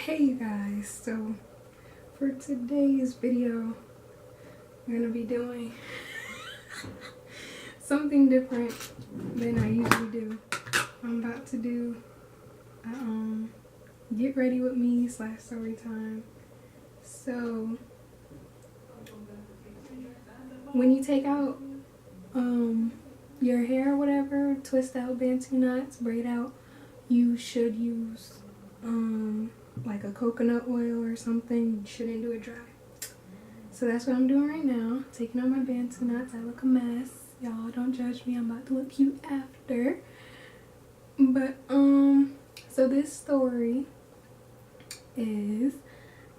Hey guys, so for today's video I'm gonna be doing something different than I usually do. I'm about to do get ready with me / story time. So when you take out your hair or whatever, twist out bantu knots, braid out, you should use like a coconut oil or something. You shouldn't do it dry. So that's what I'm doing right now. Taking out my bantu knots. I look a mess. Y'all don't judge me. I'm about to look cute after. But so this story is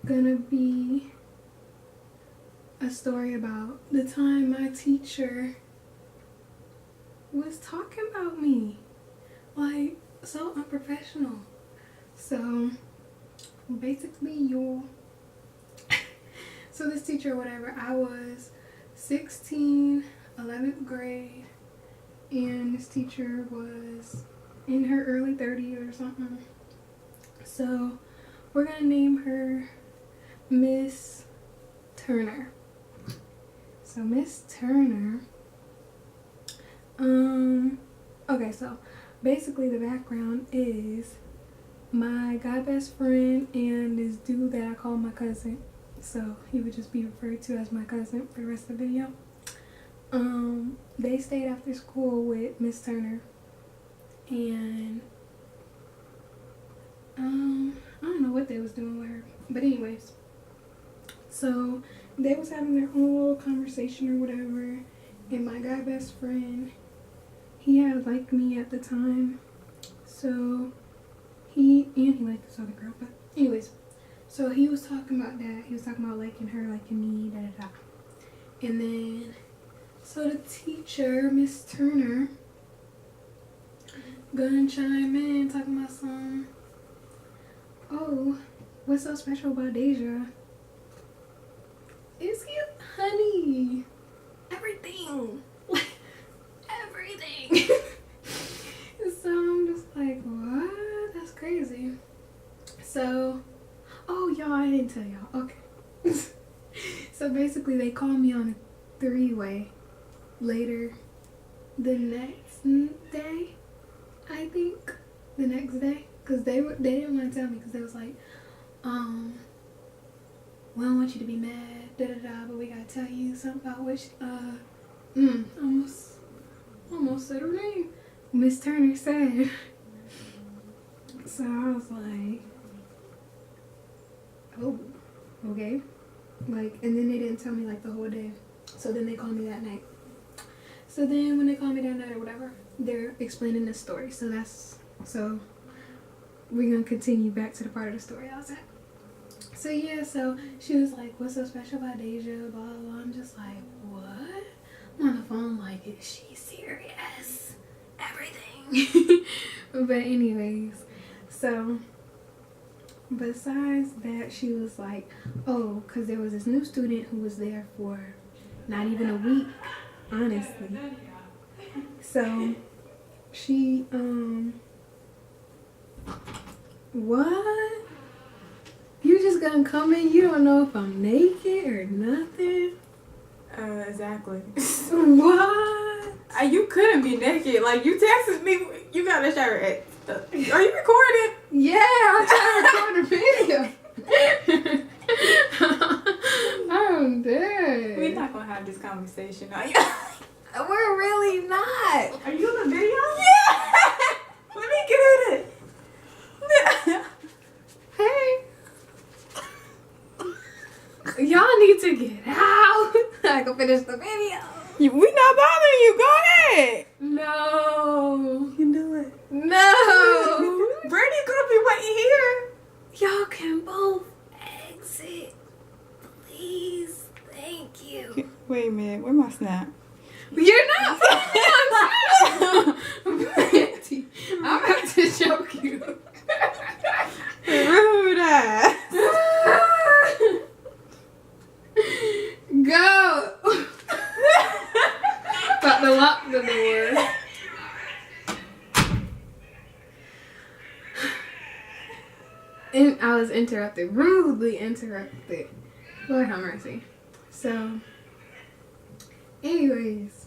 gonna be a story about the time my teacher was talking about me, like so unprofessional. So basically so this teacher or whatever, I was 16, 11th grade, and this teacher was in her early 30s or something. So we're gonna name her Miss Turner. So Miss Turner, okay, so basically the background is my guy best friend and this dude that I call my cousin, so he would just be referred to as my cousin for the rest of the video. They stayed after school with Miss Turner, and I don't know what they was doing with her, but anyways, so they was having their own little conversation or whatever, and my guy best friend, he had liked me at the time, so he liked this other girl, but anyways, so he was talking about that. He was talking about liking her, liking me, da da da. And then, so the teacher, Miss Turner, gonna chime in, talking about some, oh, what's so special about Dai'sha? It's cute, honey. Everything. Everything. So I'm just like, what? That's crazy. So, oh, y'all, I didn't tell y'all. Okay. So basically, they called me on a three-way later the next day, I think. The next day. Because they didn't want to tell me, because they was like, we don't want you to be mad, da da da, but we gotta tell you something about which, almost said her name. Miss Turner said. So I was like, oh, okay. Like, and then they didn't tell me like the whole day. So then they called me that night. So then when they called me that night or whatever, they're explaining this story. So we're gonna continue back to the part of the story I was at. So yeah, so she was like, what's so special about Dai'sha, blah, blah, blah. I'm just like, what? I'm on the phone like, is she serious? Everything. But anyways, so besides that, she was like, oh, because there was this new student who was there for not even a week, honestly. So she, what? You just gonna come in, you don't know if I'm naked or nothing? Exactly. What? You couldn't be naked. Like, you texted me, you got a shirt. Are you recording? Yeah, I'm trying to record a video. I'm dead. We're not gonna have this conversation, are you? We're really not. Are you in the video? Yeah! Let me get in it. Hey. Y'all need to get out. I can finish the video. We not bothering you. Go ahead. No. You can do it. No. Brady's gonna be waiting here. Y'all can both exit. Please. Thank you. Wait a minute. Where's my snap? You're not Brandy. I'm about to choke you. Rude ass. Go. About to lock the door. And I was was interrupted, rudely interrupted. Lord have mercy. So, anyways.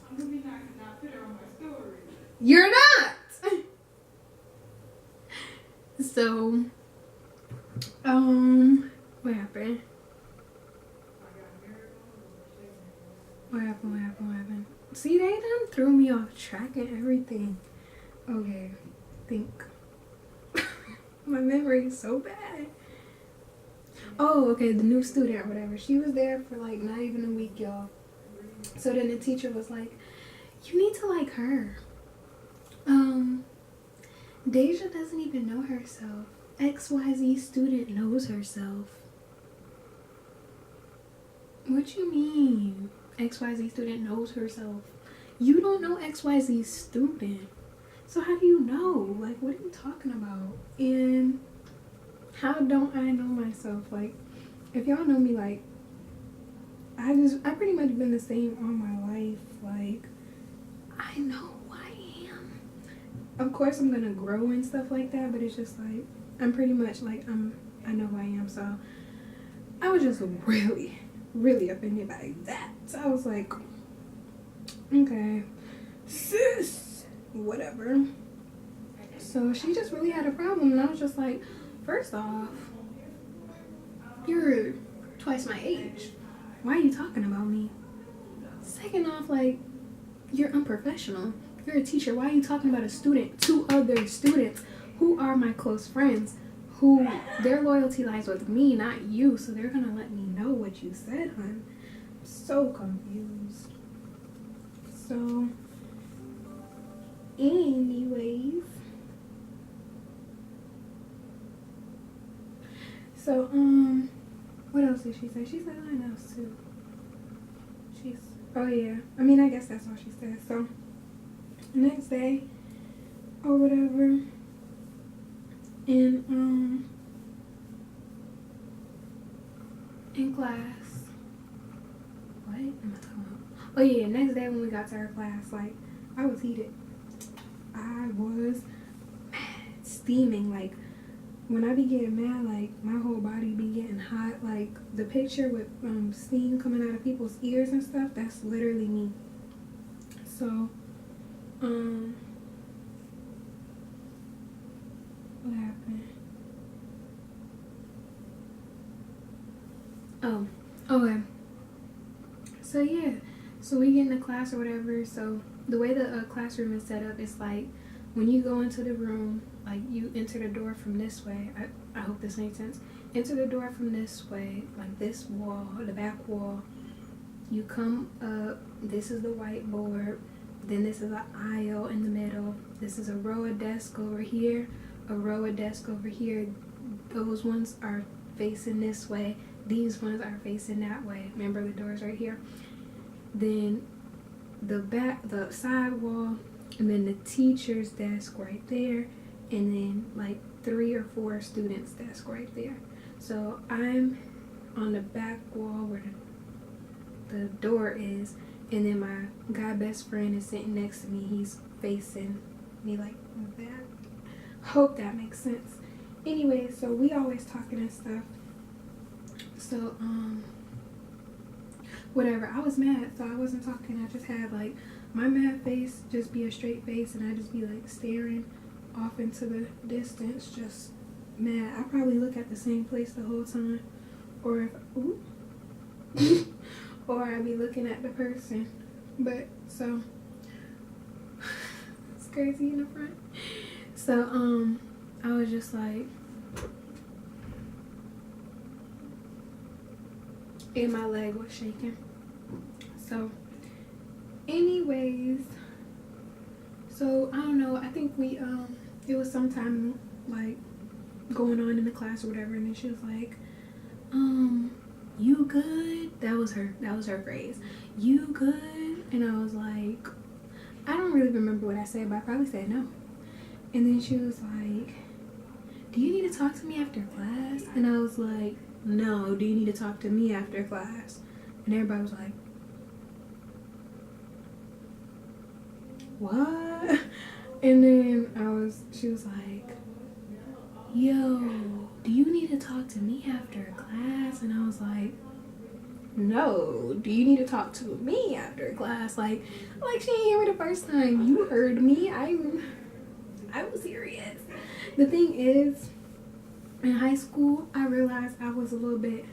You're not! So, what happened? What happened? See, they done threw me off track and everything. Okay, think. My memory is so bad. Oh, okay, the new student or whatever. She was there for like not even a week, y'all. So then the teacher was like, you need to like her. Dai'sha doesn't even know herself. XYZ student knows herself. What you mean? XYZ student knows herself. You don't know XYZ student. So how do you know? Like, what are you talking about? And how don't I know myself? Like, if y'all know me, like, I pretty much been the same all my life. Like, I know who I am. Of course, I'm gonna grow and stuff like that, but it's just like, I'm pretty much like, I know who I am. So I was just really, really offended by that. So I was like, okay, sis, whatever. So she just really had a problem, and I was just like, first off, you're twice my age. Why are you talking about me? Second off, like, you're unprofessional. You're a teacher. Why are you talking about a student? Two other students who are my close friends, who their loyalty lies with me, not you. So they're gonna let me know what you said, hon. I'm so confused. So, anyways. So, what else did she say? She said something else too. Oh yeah. I mean, I guess that's all she said. So, next day, or whatever, in class. What am I talking about? Oh yeah, next day when we got to our class, like, I was heated. I was mad, steaming, like, when I be getting mad, like, my whole body be getting hot. Like, the picture with steam coming out of people's ears and stuff, that's literally me. So, what happened? Oh, okay. So, yeah. So, we get in the class or whatever. So, the way the classroom is set up, it's like, when you go into the room, like, you enter the door from this way. I hope this makes sense. Enter the door from this way, like this wall, the back wall. You come up, this is the whiteboard. Then this is an aisle in the middle. This is a row of desks over here, a row of desks over here. Those ones are facing this way. These ones are facing that way. Remember, the door's right here. Then the side wall, and then the teacher's desk right there, and then like 3 or 4 students' desk right there. So I'm on the back wall where the door is, and then my guy best friend is sitting next to me. He's facing me like that. Hope that makes sense. Anyway, so we always talking and stuff. So whatever, I was mad, so I wasn't talking. I just had like my mad face just be a straight face, and I just be like staring off into the distance, just mad. I probably look at the same place the whole time, or if or I be looking at the person. But so it's crazy in the front. So I was just like, and my leg was shaking. So anyways, so I don't know, I think we it was sometime like going on in the class or whatever, and then she was like, you good? That was her phrase. You good? And I was like, I don't really remember what I said, but I probably said no. And then she was like, do you need to talk to me after class? And I was like, no, do you need to talk to me after class? And everybody was like, what? And then she was like, yo, do you need to talk to me after class? And I was like, no, do you need to talk to me after class? Like she didn't hear me the first time. You heard me. I was serious. The thing is, in high school, I realized I was a little bit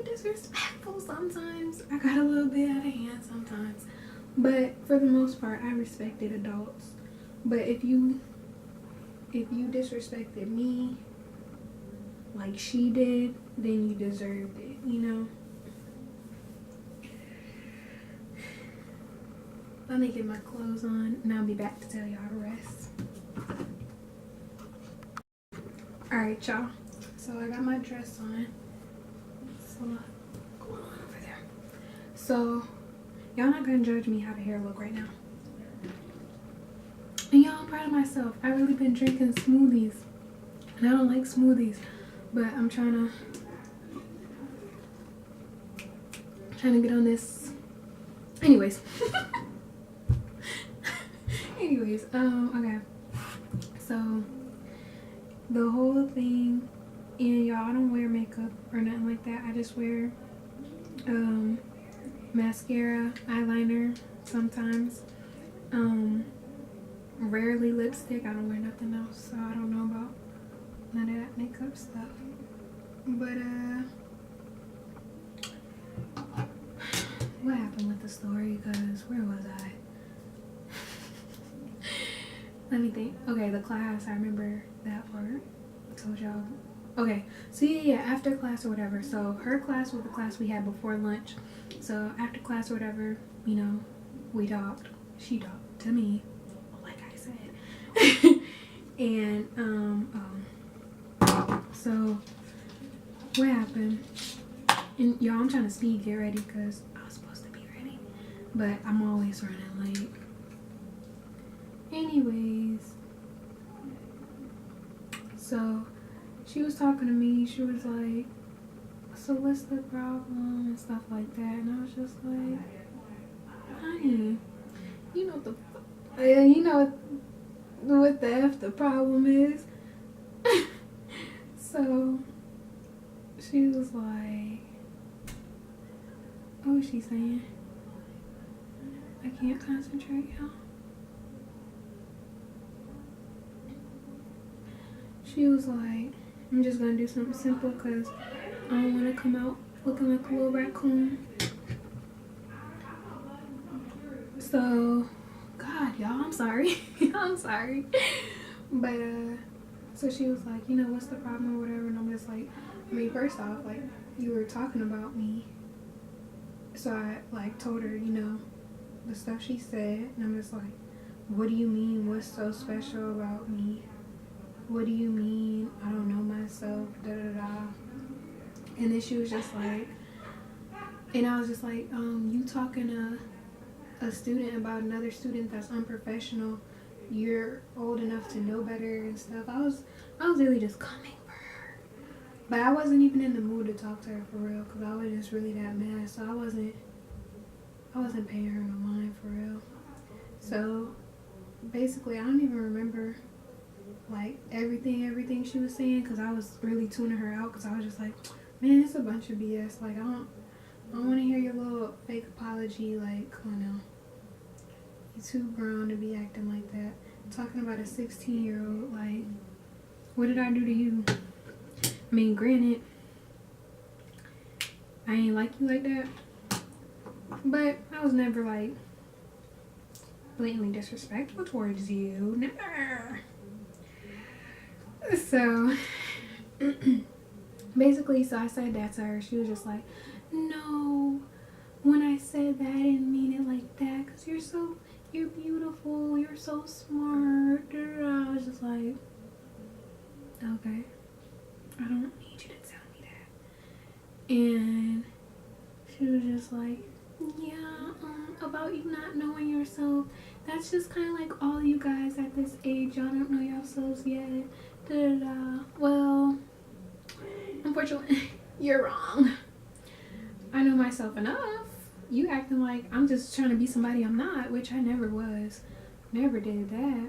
disrespectful sometimes. I got a little bit out of hand sometimes. But for the most part, I respected adults. But if you disrespected me like she did, then you deserved it, you know? Let me get my clothes on and I'll be back to tell y'all the rest. Alright, y'all. So I got my dress on. It's a lot going on over there. So y'all not gonna judge me how the hair look right now. And y'all, I'm proud of myself. I really been drinking smoothies. And I don't like smoothies. But I'm trying to get on this. Anyways. Okay. So the whole thing, and y'all, I don't wear makeup or nothing like that. I just wear mascara, eyeliner sometimes. Rarely lipstick. I don't wear nothing else, so I don't know about none of that makeup stuff. But what happened with the story? Because where was I? Let me think. Okay, the class, I remember that part. I told y'all. Okay, so yeah, after class or whatever. So her class was the class we had before lunch. So after class or whatever, you know, we talked. She talked to me, like I said. And so what happened? And y'all, I'm trying to speed, get ready, because I was supposed to be ready, but I'm always running late. Anyways, so she was talking to me. She was like, so what's the problem and stuff like that, and I was just like, honey, you know what the F the problem is. So she was like, what was she saying? I can't concentrate, y'all. She was like, I'm just gonna do something simple because I don't want to come out looking like a little raccoon. So, God, y'all, I'm sorry. I'm sorry. But, so she was like, you know, what's the problem or whatever? And I'm just like, I mean, first off, like, you were talking about me. So I, like, told her, you know, the stuff she said. And I'm just like, what do you mean? What's so special about me? What do you mean? I don't know myself, da-da-da. And then she was just like, and I was just like, you talking to a student about another student that's unprofessional, you're old enough to know better and stuff. I was really just coming for her. But I wasn't even in the mood to talk to her for real, because I was just really that mad. So I wasn't paying her no mind for real. So basically, I don't even remember like everything she was saying, because I was really tuning her out, because I was just like, man, it's a bunch of BS. Like, I don't want to hear your little fake apology. Like, come on now, you're too grown to be acting like that, talking about a 16-year-old. Like, what did I do to you? I mean, granted, I ain't like you like that, but I was never like blatantly disrespectful towards you. Never. So basically, so I said that to her. She was just like, no, when I said that, I didn't mean it like that, because you're beautiful, you're so smart. I was just like, okay, I don't need you to tell me that. And she was just like, yeah, about you not knowing yourself, that's just kind of like all you guys at this age, y'all don't know yourselves yet. Well, unfortunately, you're wrong. I know myself enough. You acting like I'm just trying to be somebody I'm not, which I never was. Never did that.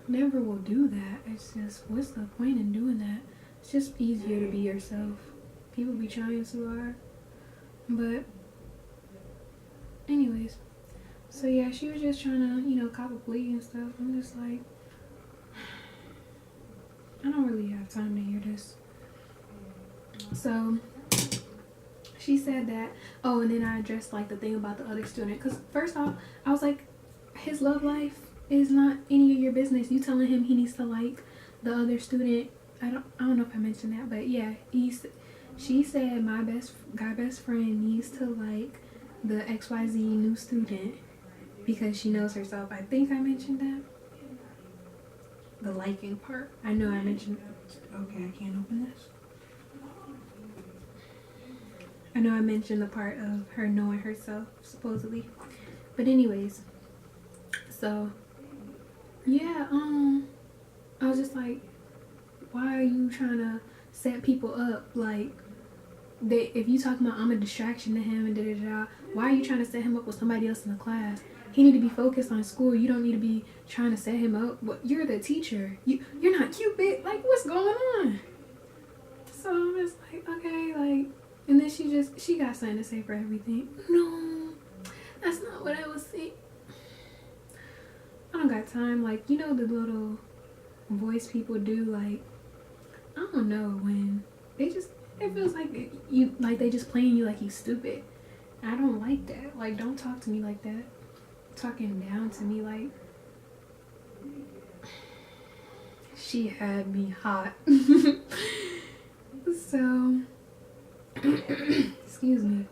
never will do that. It's just, what's the point in doing that? It's just easier to be yourself. People be trying so hard. But anyways, so yeah, she was just trying to, cop a plea and stuff. I'm just like, I don't really have time to hear this. So she said that, oh, and then I addressed like the thing about the other student, because first off, I was like, his love life is not any of your business. You telling him he needs to like the other student. I don't know if I mentioned that, but yeah, she said my best friend needs to like the XYZ new student because she knows herself. I think I mentioned that. The liking part. I know I mentioned. Okay, I can't open this. I know I mentioned the part of her knowing herself, supposedly. But anyways, so yeah, I was just like, why are you trying to set people up? Like, if you talking about I'm a distraction to him and da-da-da, why are you trying to set him up with somebody else in the class? He need to be focused on school. You don't need to be trying to set him up. You're the teacher. You're not Cupid. Like, what's going on? So I'm just like, okay, like, and then she got something to say for everything. No, that's not what I was saying. I don't got time. Like, the little voice people do, like, I don't know, when it feels like they just playing you like you stupid. I don't like that. Like, don't talk to me like that. Talking down to me, like, she had me hot. So excuse me.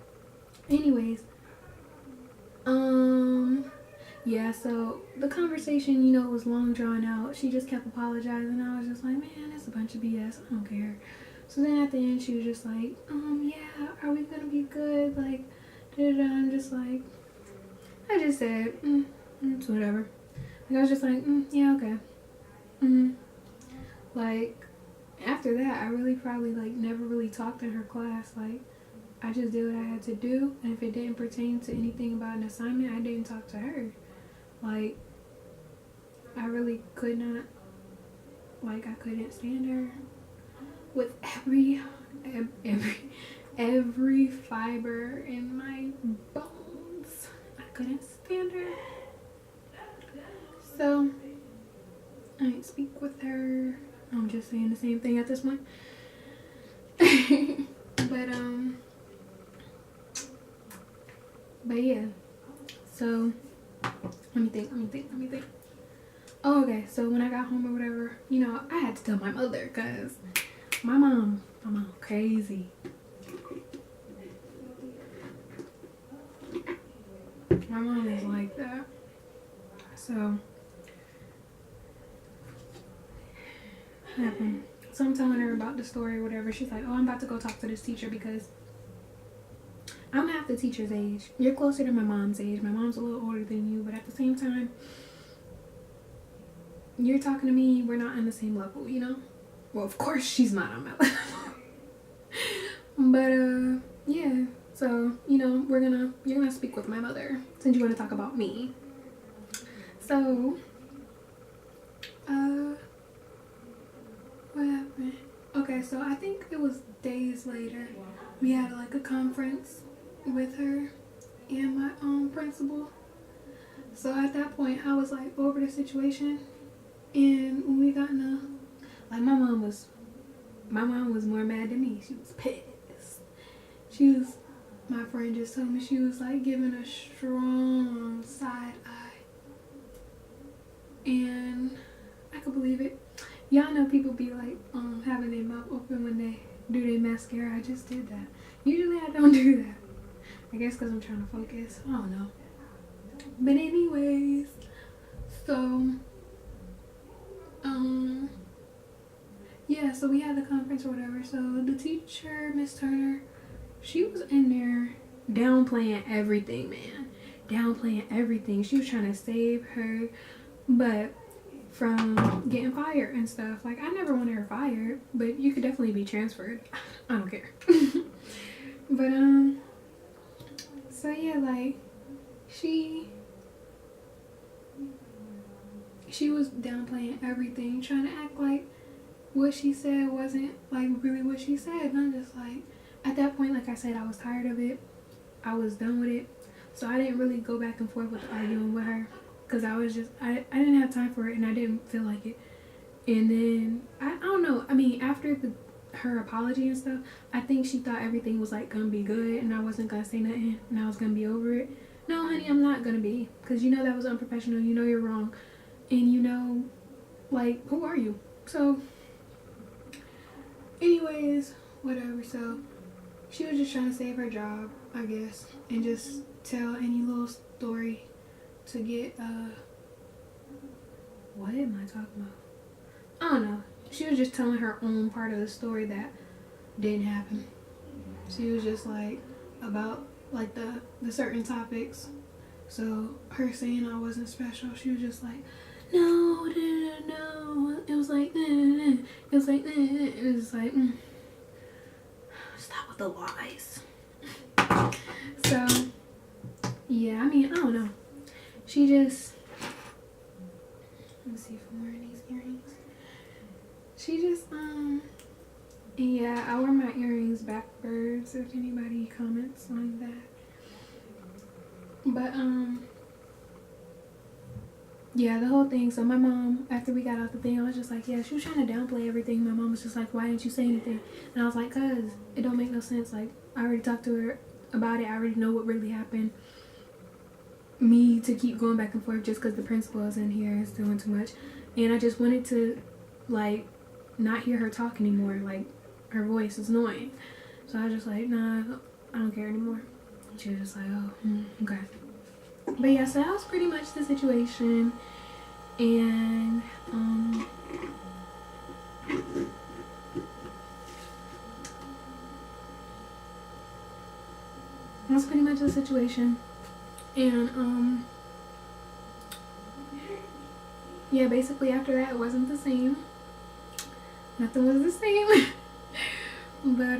Anyways, yeah, so the conversation, was long drawn out. She just kept apologizing. I was just like, man, it's a bunch of BS. I don't care. So then at the end, she was just like, yeah, are we gonna be good? Like, da-da-da. I'm just like, I just said, it's whatever. Like, I was just like, yeah, okay. Like, after that, I really probably, like, never really talked in her class. Like, I just did what I had to do, and if it didn't pertain to anything about an assignment, I didn't talk to her. Like, I really could not, like, I couldn't stand her with every fiber in my bones. I couldn't stand her. So I didn't speak with her. I'm just saying the same thing at this point. But yeah, so let me think. Oh, okay, so when I got home or whatever, I had to tell my mother, because my mom crazy. My mom is like that. So happened. So I'm telling her about the story or whatever. She's like, oh, I'm about to go talk to this teacher because I'm half the teacher's age. You're closer to my mom's age. My mom's a little older than you, but at the same time, you're talking to me, we're not on the same level, Well, of course she's not on my level. But yeah. So, you're gonna speak with my mother since you want to talk about me. So, what happened? Okay, so I think it was days later. We had like a conference with her and my principal. So at that point, I was like over the situation, and when we got in like my mom was more mad than me. She was pissed. My friend just told me she was like giving a strong side eye, and I could believe it. Y'all know people be like having their mouth open when they do their mascara. I just did that. Usually I don't do that. I guess because I'm trying to focus. I don't know. But anyways, so yeah, so we had the conference or whatever. So the teacher, Miss Turner, she was in there downplaying everything, man. Downplaying everything. She was trying to save her, but from getting fired and stuff. Like, I never wanted her fired, but you could definitely be transferred. I don't care. But so yeah, like she she was downplaying everything, trying to act like what she said wasn't like really what she said. And I'm just like, at that point, like I said, I was tired of it. I was done with it. So I didn't really go back and forth with arguing with her, because I was just, I didn't have time for it, and I didn't feel like it. And then I don't know, I mean, after her apology and stuff, I think she thought everything was like gonna be good and I wasn't gonna say nothing and I was gonna be over it. No, honey, I'm not gonna be, because you know that was unprofessional, you know you're wrong, and you know, like, who are you? So anyways, whatever. So she was just trying to save her job, I guess, and just tell any little story to get what am I talking about? I don't know. She was just telling her own part of the story that didn't happen. She was just like about like the certain topics. So her saying I wasn't special, she was just like, no, it was like, it was like, it was like, stop with the lies. So yeah, I mean, I don't know. She just, let me see if I'm wearing these earrings. She just, yeah, I wear my earrings backwards if anybody comments on that. But, yeah, the whole thing. So my mom, after we got out the thing, I was just like, yeah, she was trying to downplay everything. My mom was just like, why didn't you say anything? And I was like, cause it don't make no sense. Like, I already talked to her about it. I already know what really happened. Me to keep going back and forth just because the principal is in here is doing too much. And I just wanted to, like, not hear her talk anymore. Like, her voice is annoying. So I was just like, nah, I don't care anymore. And she was just like, oh, okay. But yeah, so that was pretty much the situation. And that's pretty much the situation. And yeah, basically after that it wasn't the same. Nothing was the same. But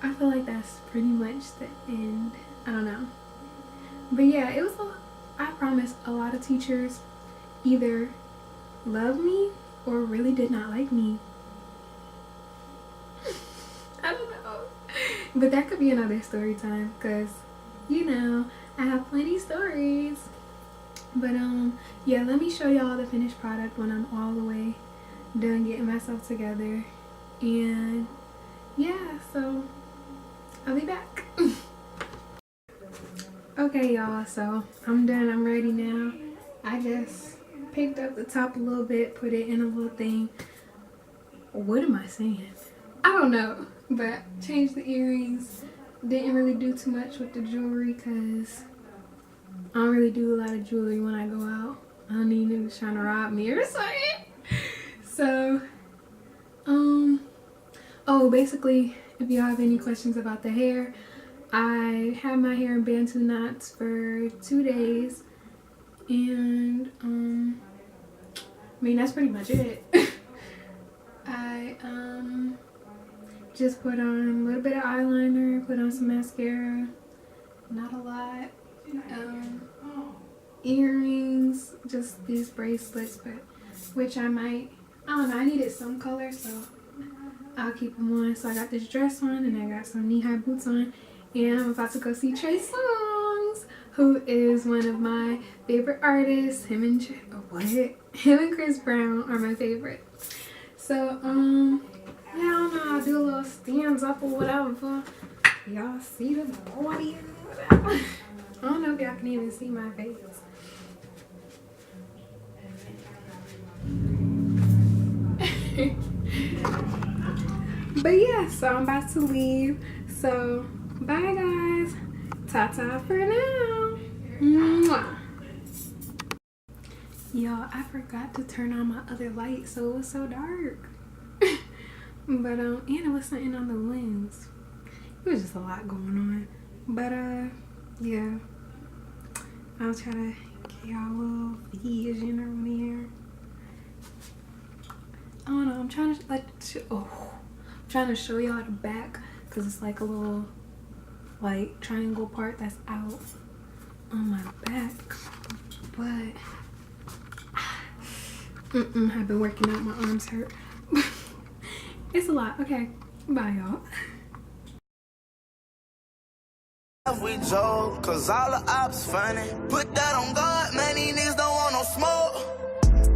I feel like that's pretty much the end. I don't know. But yeah, it was I promise a lot of teachers either loved me or really did not like me. I don't know. But that could be another story time, because you know I have plenty stories. But yeah, let me show y'all the finished product when I'm all the way done getting myself together. And yeah, so I'll be back. Okay, y'all, so I'm done. I'm ready now. I just picked up the top a little bit, put it in a little thing. What am I saying? I don't know, but changed the earrings. Didn't really do too much with the jewelry because I don't really do a lot of jewelry when I go out. I don't need niggas trying to rob me or something. So, oh, basically, if y'all have any questions about the hair, I had my hair in Bantu knots for 2 days, and I mean that's pretty much it. I just put on a little bit of eyeliner, put on some mascara, not a lot. Earrings, just these bracelets, but which I might, I don't know, I needed some color, so I'll keep them on. So I got this dress on and I got some knee-high boots on, and I'm about to go see Trey Songz, who is one of my favorite artists. Him and Chris Brown are my favorite. So yeah, I don't know, I'll do a little stands up or whatever for y'all see the body and whatever. I don't know if y'all can even see my face. But yeah, so I'm about to leave. So bye guys. Ta-ta for now. Mwah. Y'all, I forgot to turn on my other light, so it was so dark. But and it was something on the lens. It was just a lot going on. But yeah, I'll try to get y'all a little vision around here. I don't know, I'm trying to show y'all the back, because it's like a little like triangle part that's out. on my back, but I've been working out. My arms hurt. It's a lot. Okay, bye y'all. We joke, cause all the ops funny. Put that on God, man, these niggas don't want no smoke.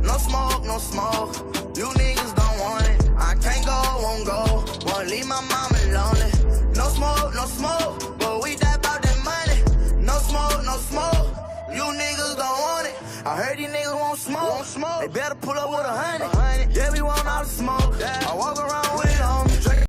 No smoke, no smoke. You niggas don't want it. I can't go, won't go. Won't leave my mama lonely. No smoke, but we die about that money. No smoke. You niggas don't want it. I heard these niggas won't smoke. They better pull up with 100. Yeah, we want all the smoke. I walk around